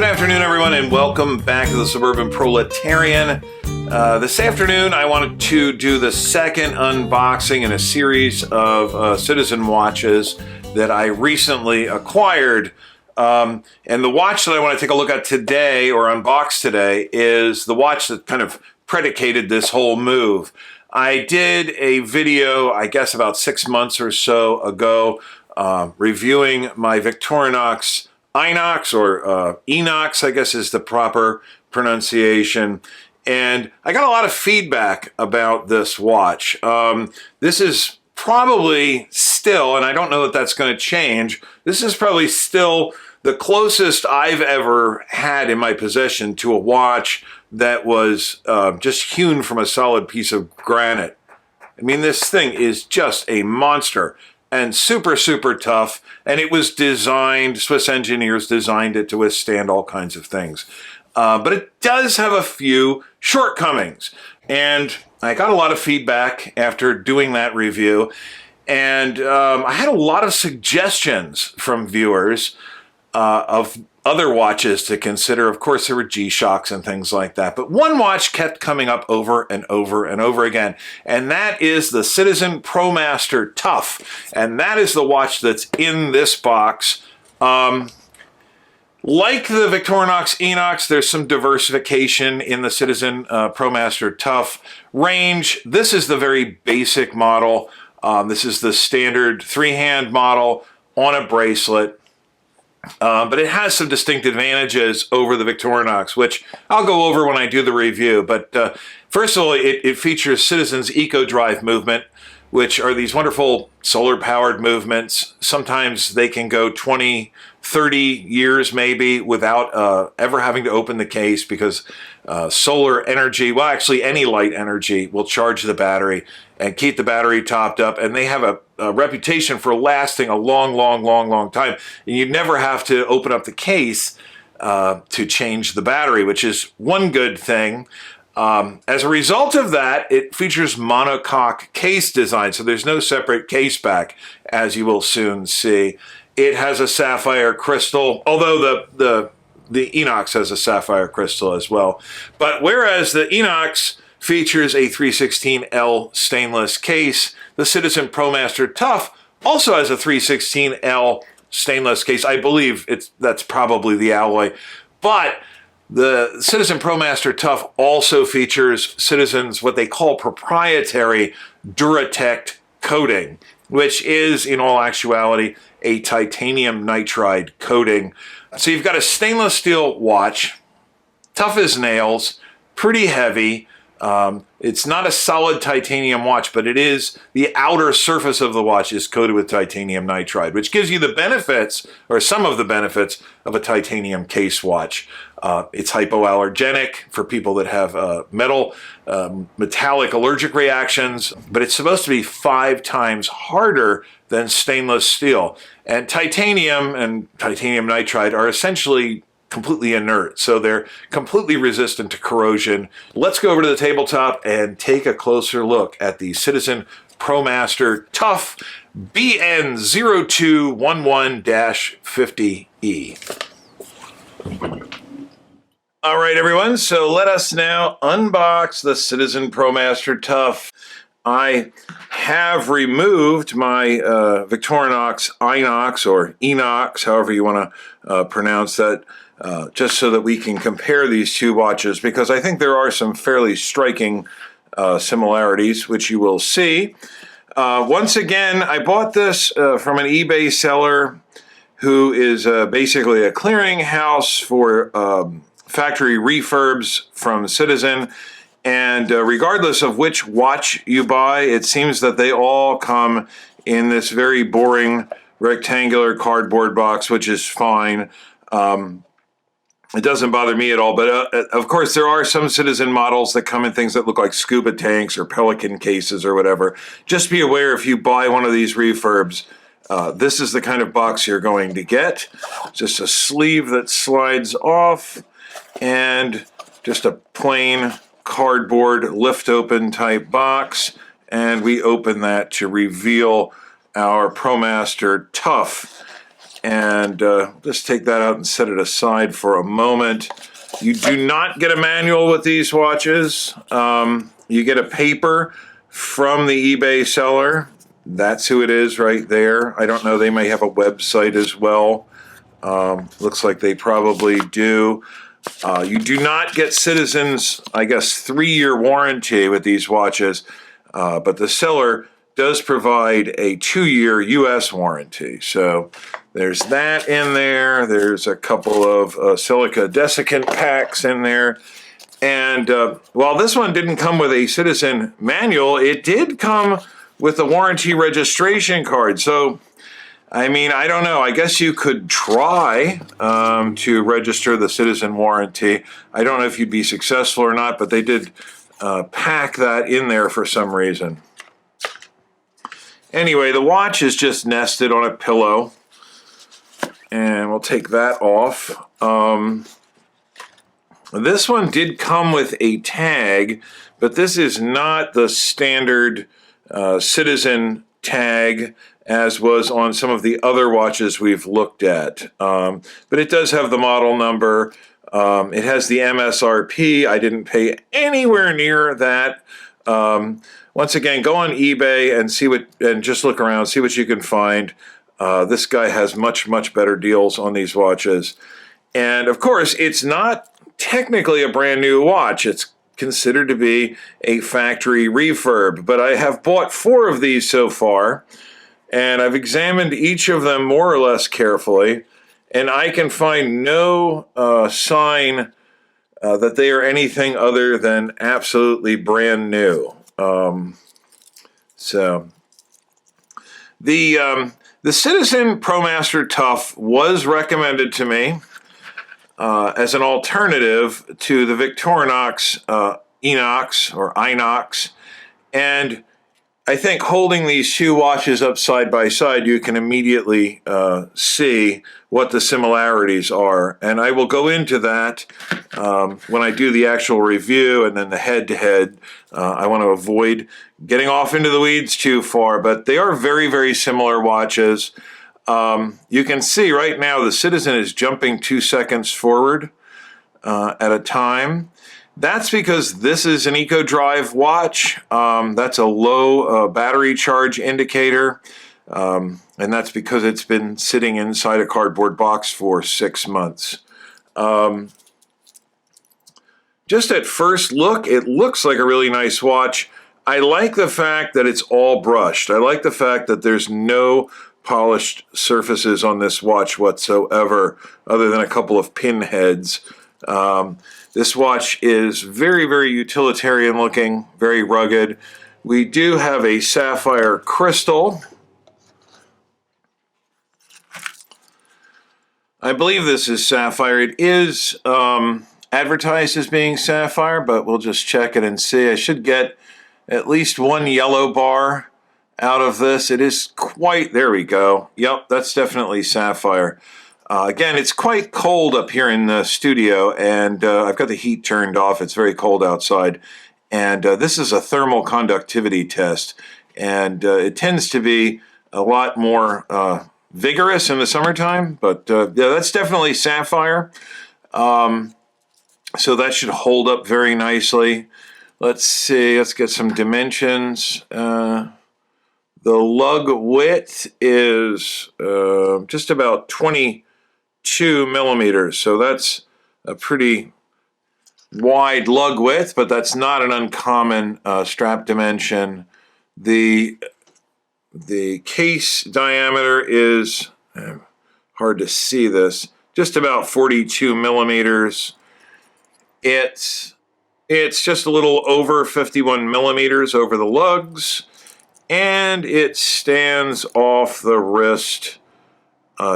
Good afternoon, everyone, and welcome back to the Suburban Proletarian. This afternoon, I wanted to do the second unboxing in a series of Citizen watches that I recently acquired. And the watch that I want to take a look at today, or unbox today, is the watch that kind of predicated this whole move. I did a video, I guess about 6 months or so ago, reviewing my Victorinox Inox, or Enox, I guess is the proper pronunciation. And I got a lot of feedback about this watch. This is probably still, and I don't know that that's going to change, this is probably still the closest I've ever had in my possession to a watch that was just hewn from a solid piece of granite. I mean, this thing is just a monster and super, super tough. And it was designed, Swiss engineers designed it to withstand all kinds of things. But it does have a few shortcomings. And I got a lot of feedback after doing that review. And I had a lot of suggestions from viewers of other watches to consider. Of course, there were G-Shocks and things like that. But one watch kept coming up over and over and over again. And that is the Citizen Promaster Tough. And that is the watch that's in this box. Like the Victorinox Enox, there's some diversification in the Citizen Promaster Tough range. This is the very basic model. This is the standard three-hand model on a bracelet. But it has some distinct advantages over the Victorinox, which I'll go over when I do the review. But first of all, it features Citizen's Eco Drive movement, which are these wonderful solar-powered movements. Sometimes they can go 20, 30 years maybe without ever having to open the case, because solar energy, well, actually any light energy, will charge the battery and keep the battery topped up. And they have a reputation for lasting a long time. And you never have to open up the case to change the battery, which is one good thing. As a result of that, it features monocoque case design, so there's no separate case back, as you will soon see. It has a sapphire crystal, although the Enox has a sapphire crystal as well. But whereas the Enox features a 316L stainless case, the Citizen Promaster Tough also has a 316L stainless case. I believe that's probably the alloy. But the Citizen Promaster Tough also features Citizen's what they call proprietary Duratect coating, which is, in all actuality, a titanium nitride coating. So you've got a stainless steel watch, tough as nails, pretty heavy. It's not a solid titanium watch, but it is, the outer surface of the watch is coated with titanium nitride, which gives you the benefits, or some of the benefits, of a titanium case watch. It's hypoallergenic for people that have metallic allergic reactions, but it's supposed to be 5 times harder than stainless steel. And titanium and titanium nitride are essentially completely inert, so they're completely resistant to corrosion. Let's go over to the tabletop and take a closer look at the Citizen Promaster Tough BN0211-50E. All right, everyone, so let us now unbox the Citizen Promaster Tough. I have removed my Victorinox Inox, or Enox, however you want to pronounce that, just so that we can compare these two watches, because I think there are some fairly striking similarities, which you will see. Once again, I bought this from an eBay seller who is basically a clearinghouse for factory refurbs from Citizen. And regardless of which watch you buy, it seems that they all come in this very boring rectangular cardboard box, which is fine. It doesn't bother me at all, but of course there are some Citizen models that come in things that look like scuba tanks or Pelican cases or whatever. Just be aware, if you buy one of these refurbs, this is the kind of box you're going to get. Just a sleeve that slides off and just a plain cardboard lift open type box, and we open that to reveal our Promaster Tough. And just take that out and set it aside for a moment. You do not get a manual with these watches. You get a paper from the eBay seller. That's who it is right there. I don't know, they may have a website as well. Looks like they probably do. You do not get Citizen's, I guess, 3-year warranty with these watches, but the seller does provide a 2-year U.S. warranty. So there's that in there. There's a couple of silica desiccant packs in there. And while this one didn't come with a Citizen manual, it did come with a warranty registration card. So, I mean, I don't know. I guess you could try to register the Citizen warranty. I don't know if you'd be successful or not, but they did pack that in there for some reason. Anyway, the watch is just nested on a pillow, and we'll take that off. This one did come with a tag, but this is not the standard Citizen tag as was on some of the other watches we've looked at. But it does have the model number. It has the MSRP. I didn't pay anywhere near that. Once again, go on eBay and see what, and just look around, see what you can find. This guy has much, much better deals on these watches. And of course, it's not technically a brand new watch. It's considered to be a factory refurb, but I have bought 4 of these so far, and I've examined each of them more or less carefully, and I can find no sign that they are anything other than absolutely brand new. So the Citizen Promaster Tough was recommended to me as an alternative to the Victorinox Inox or Inox, and I think holding these 2 watches up side by side, you can immediately see what the similarities are. And I will go into that when I do the actual review and then the head-to-head. I want to avoid getting off into the weeds too far, but they are very, very similar watches. You can see right now the Citizen is jumping 2 seconds forward at a time. That's because this is an EcoDrive watch. That's a low battery charge indicator, and that's because it's been sitting inside a cardboard box for 6 months. Just at first look, it looks like a really nice watch. I like the fact that it's all brushed. I like the fact that there's no polished surfaces on this watch whatsoever, other than a couple of pin heads. This watch is very, very utilitarian looking, very rugged. We do have a sapphire crystal. I believe this is sapphire. It is advertised as being sapphire, but we'll just check it and see. I should get at least 1 yellow bar out of this. It is quite, there we go. Yep, that's definitely sapphire. Again, it's quite cold up here in the studio, and I've got the heat turned off. It's very cold outside, and this is a thermal conductivity test, and it tends to be a lot more vigorous in the summertime, but yeah, that's definitely sapphire. So that should hold up very nicely. Let's see, let's get some dimensions. The lug width is just about 22 millimeters, so that's a pretty wide lug width, but that's not an uncommon strap dimension. The case diameter is, hard to see this, just about 42 millimeters. It's just a little over 51 millimeters over the lugs, and it stands off the wrist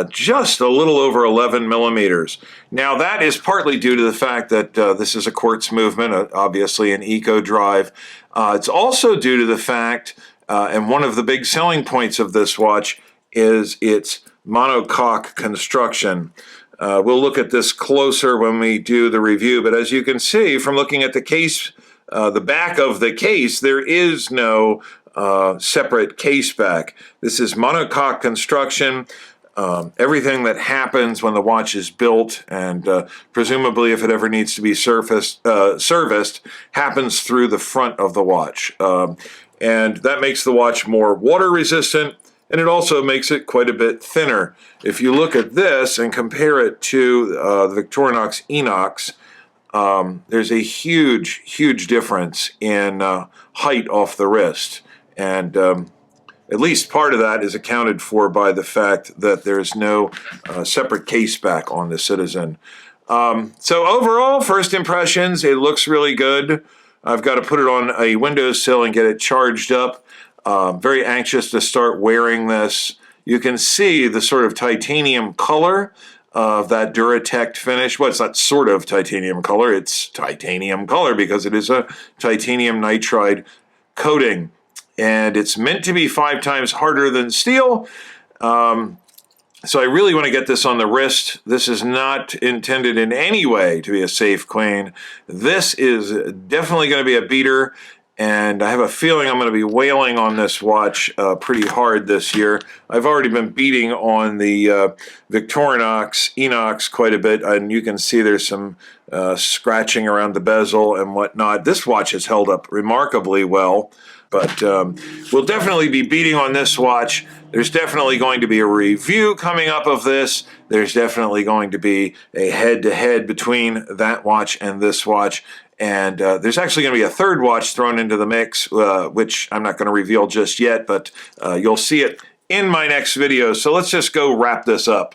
just a little over 11 millimeters. Now, that is partly due to the fact that this is a quartz movement, obviously an EcoDrive. It's also due to the fact, and one of the big selling points of this watch is its monocoque construction. We'll look at this closer when we do the review, but as you can see from looking at the case, the back of the case, there is no separate case back. This is monocoque construction. Everything that happens when the watch is built, and presumably if it ever needs to be serviced, happens through the front of the watch. And that makes the watch more water resistant, and it also makes it quite a bit thinner. If you look at this and compare it to the Victorinox Inox, there's a huge, huge difference in height off the wrist. And at least part of that is accounted for by the fact that there's no separate case back on the Citizen. So overall, first impressions, it looks really good. I've got to put it on a windowsill and get it charged up. Very anxious to start wearing this. You can see the sort of titanium color of that Duratect finish. Well, it's not sort of titanium color, it's titanium color because it is a titanium nitride coating. And it's meant to be 5 times harder than steel. So I really want to get this on the wrist. This is not intended in any way to be a safe coin. This is definitely going to be a beater, and I have a feeling I'm going to be wailing on this watch pretty hard this year. I've already been beating on the Victorinox Inox quite a bit, and you can see there's some scratching around the bezel and whatnot. This watch has held up remarkably well. But we'll definitely be beating on this watch. There's definitely going to be a review coming up of this. There's definitely going to be a head-to-head between that watch and this watch. And there's actually going to be a third watch thrown into the mix, which I'm not going to reveal just yet, but you'll see it in my next video. So let's just go wrap this up.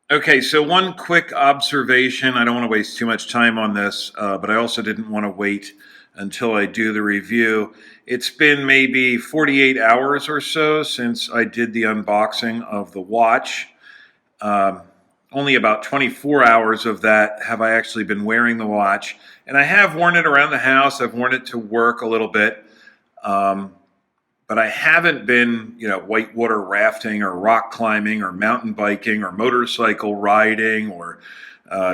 Okay, so one quick observation. I don't want to waste too much time on this, but I also didn't want to wait until I do the review. It's been maybe 48 hours or so since I did the unboxing of the watch. Only about 24 hours of that have I actually been wearing the watch. And I have worn it around the house. I've worn it to work a little bit. But I haven't been, whitewater rafting or rock climbing or mountain biking or motorcycle riding or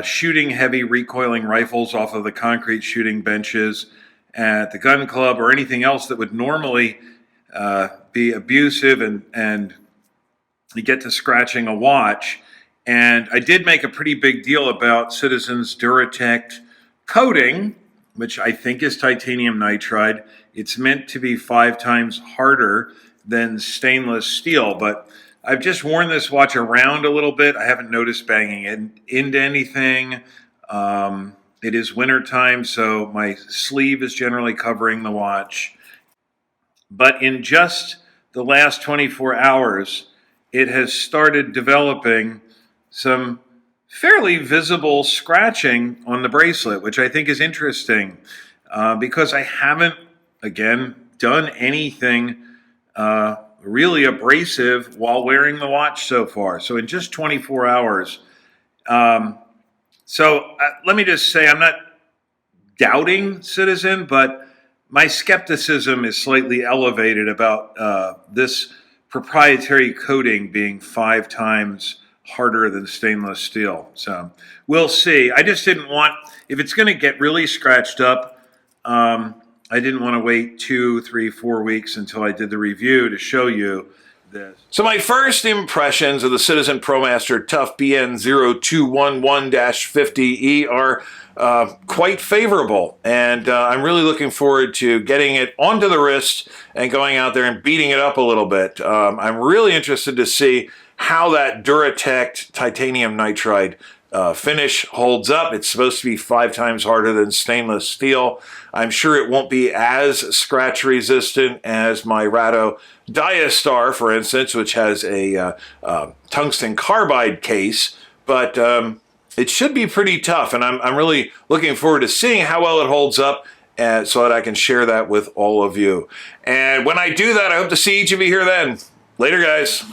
shooting heavy recoiling rifles off of the concrete shooting benches at the gun club or anything else that would normally be abusive and you get to scratching a watch. And I did make a pretty big deal about Citizen's Duratect coating, which I think is titanium nitride. It's meant to be 5 times harder than stainless steel, but I've just worn this watch around a little bit. I haven't noticed banging into anything. It is winter time, so my sleeve is generally covering the watch. But in just the last 24 hours, it has started developing some fairly visible scratching on the bracelet, which I think is interesting because I haven't, again, done anything really abrasive while wearing the watch so far. So in just 24 hours, let me just say I'm not doubting Citizen, but my skepticism is slightly elevated about this proprietary coating being 5 times harder than stainless steel. So we'll see. I just didn't want, if it's going to get really scratched up, I didn't want to wait 2, 3, 4 weeks until I did the review to show you this. So my first impressions of the Citizen Promaster Tough BN0211-50E are quite favorable, and I'm really looking forward to getting it onto the wrist and going out there and beating it up a little bit. I'm really interested to see how that Duratect titanium nitride finish holds up. It's supposed to be 5 times harder than stainless steel. I'm sure it won't be as scratch resistant as my Rado Diastar, for instance, which has a tungsten carbide case, but it should be pretty tough, and I'm really looking forward to seeing how well it holds up so that I can share that with all of you. And when I do that, I hope to see each of you here then. Later, guys.